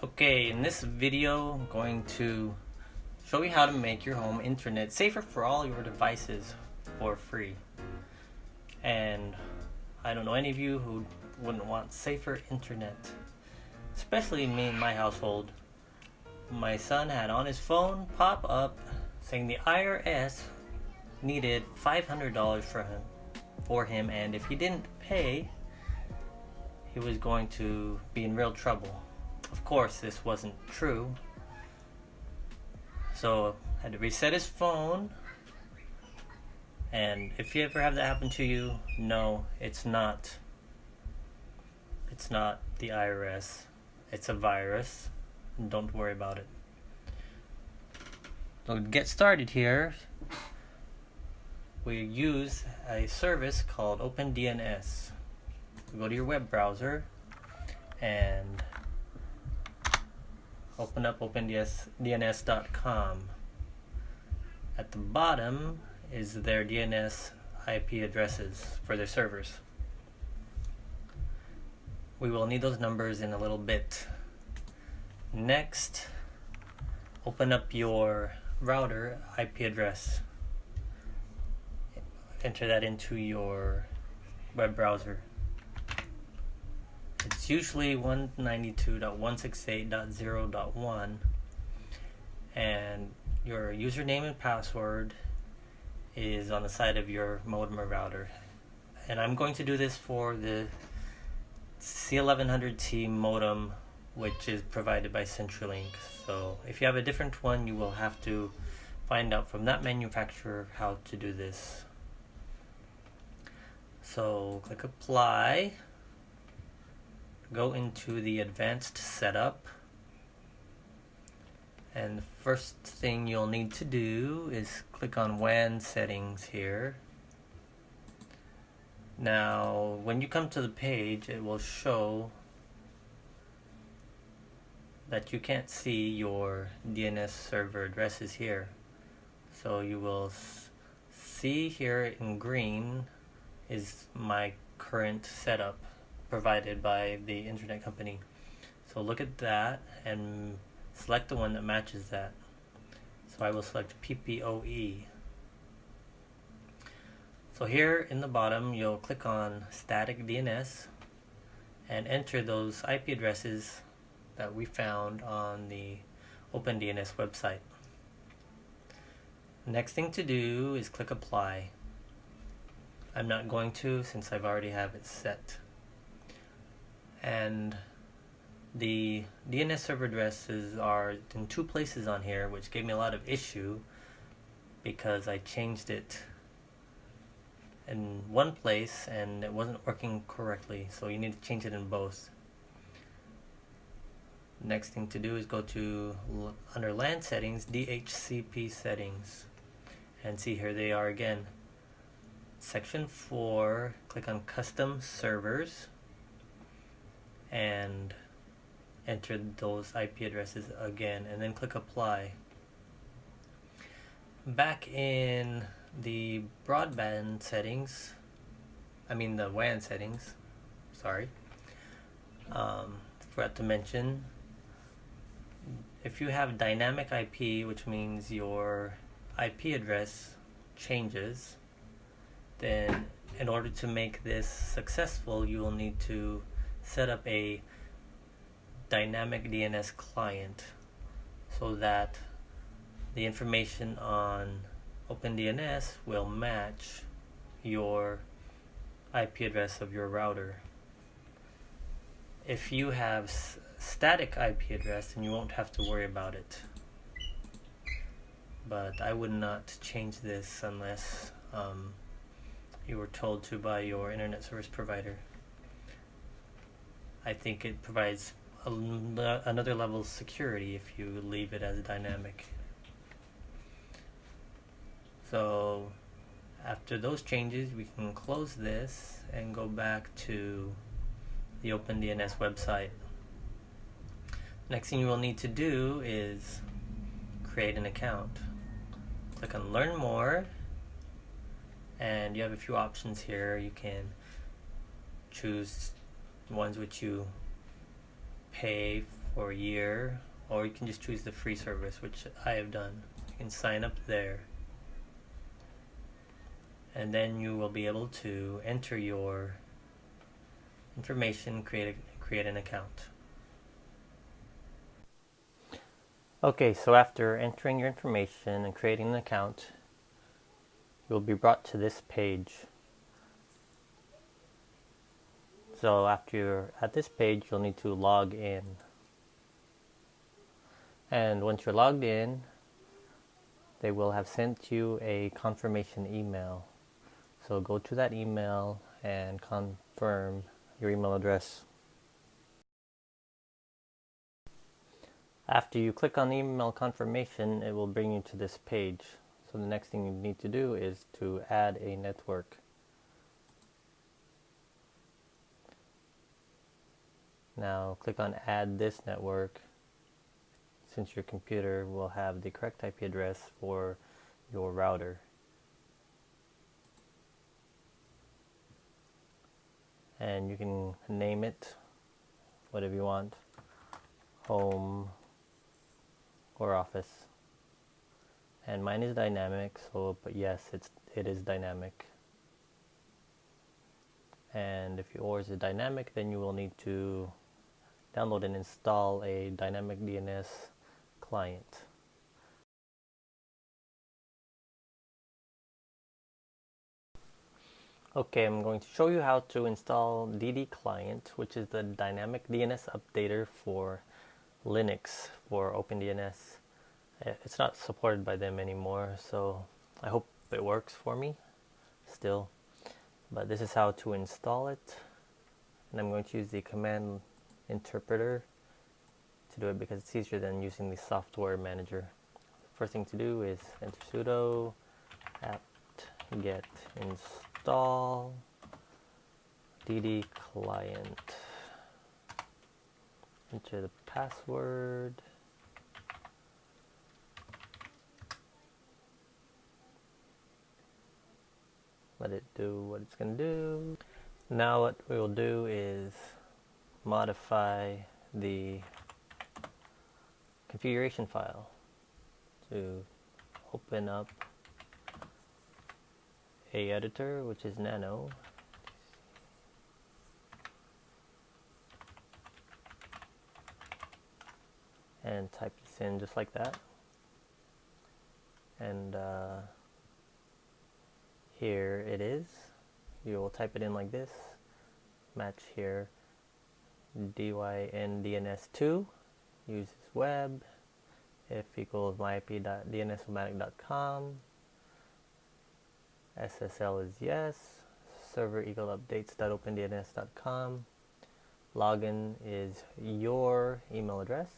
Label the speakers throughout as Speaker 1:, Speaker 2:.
Speaker 1: Okay, in this video I'm going to show you how to make your home internet safer for all your devices for free. And I don't know any of you who wouldn't want safer internet, especially me in my household. My son had on his phone pop up saying the IRS needed $500 for him, and if he didn't pay, he was going to be in real trouble. Of course, this wasn't true, so I had to reset his phone. And if you ever have that happen to you, no, it's not the IRS. It's a virus. Don't worry about it. So to get started here, we use a service called OpenDNS. Go to your web browser and open up OpenDNS.com. At the bottom is their DNS IP addresses for their servers. We will need those numbers in a little bit. Next, open up your router IP address. Enter that into your web browser. It's usually 192.168.0.1, and your username and password is on the side of your modem or router. And I'm going to do this for the C1100t modem, which is provided by CenturyLink. So if you have a different one, you will have to find out from that manufacturer how to do this. So click apply, go into the advanced setup, and the first thing you'll need to do is click on WAN settings here. Now when you come to the page, it will show that you can't see your DNS server addresses here. So you will see here in green is my current setup provided by the internet company. So look at that and select the one that matches that. So I will select PPOE. So here in the bottom, you'll click on static DNS and enter those IP addresses that we found on the OpenDNS website. Next thing to do is click apply. I'm not going to, since I've already have it set. And the DNS server addresses are in two places on here, which gave me a lot of issue because I changed it in one place and it wasn't working correctly, so you need to change it in both. Next thing to do is go to under LAN settings, DHCP settings, and see here they are again. Section 4, click on custom servers and enter those IP addresses again, and then click apply. Back in the broadband settings, the WAN settings, sorry, forgot to mention, if you have dynamic IP, which means your IP address changes, then in order to make this successful, you will need to set up a dynamic DNS client so that the information on OpenDNS will match your IP address of your router. If you have static IP address, then you won't have to worry about it. But I would not change this unless you were told to by your internet service provider. I think it provides another level of security if you leave it as dynamic. So after those changes, we can close this and go back to the OpenDNS website. Next thing you will need to do is create an account. Click on learn more, and you have a few options here. You can choose ones which you pay for a year, or you can just choose the free service, which I have done. You can sign up there, and then you will be able to enter your information, create an account. Okay, so after entering your information and creating an account, you will be brought to this page. So after you're at this page, you'll need to log in. And once you're logged in, they will have sent you a confirmation email. So go to that email and confirm your email address. After you click on the email confirmation, it will bring you to this page. So the next thing you need to do is to add a network. Now click on add this network, since your computer will have the correct IP address for your router. And you can name it whatever you want, home or office. And mine is dynamic, so but yes, it is dynamic. And if yours is dynamic, then you will need to download and install a dynamic DNS client. Okay, I'm going to show you how to install DD Client, which is the dynamic DNS updater for Linux for OpenDNS. It's not supported by them anymore, so I hope it works for me still. But this is how to install it, and I'm going to use the command interpreter to do it because it's easier than using the software manager. First thing to do is enter sudo apt-get install DD client. Enter the password. Let it do what it's going to do. Now what we will do is modify the configuration file to open up a editor, which is nano, and type this in just like that. And here it is. You will type it in like this. Match here. DYNDNS2 uses web. If equals myip.dnswomatic.com. SSL is yes. Server equal updates.opendns.com. Login is your email address.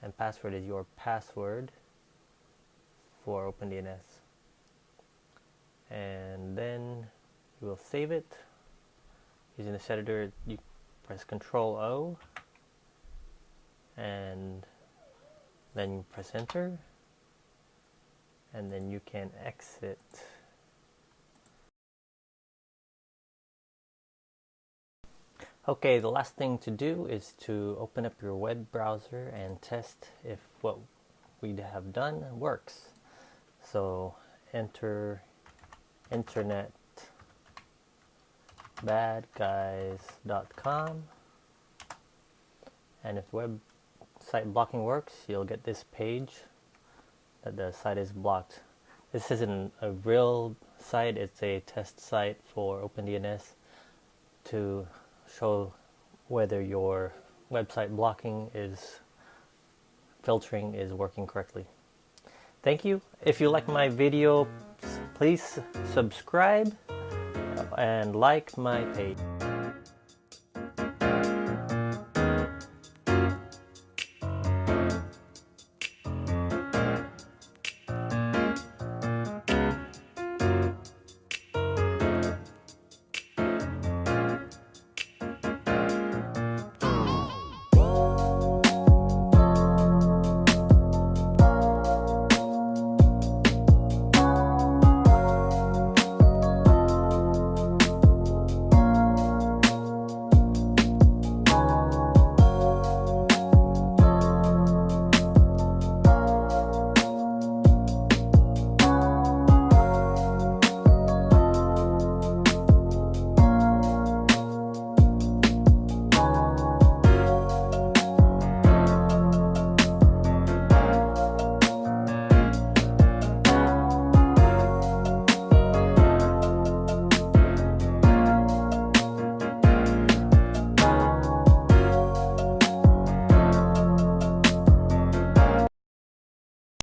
Speaker 1: And password is your password for OpenDNS. And then you will save it. Using this editor, you press Control O, and then you press enter, and then you can exit. Okay, the last thing to do is to open up your web browser and test if what we have done works. So enter internetbadguys.com, and if website blocking works, you'll get this page that the site is blocked. This isn't a real site, it's a test site for OpenDNS to show whether your website blocking filtering is working correctly. Thank you. If you like my video, please subscribe and like my page.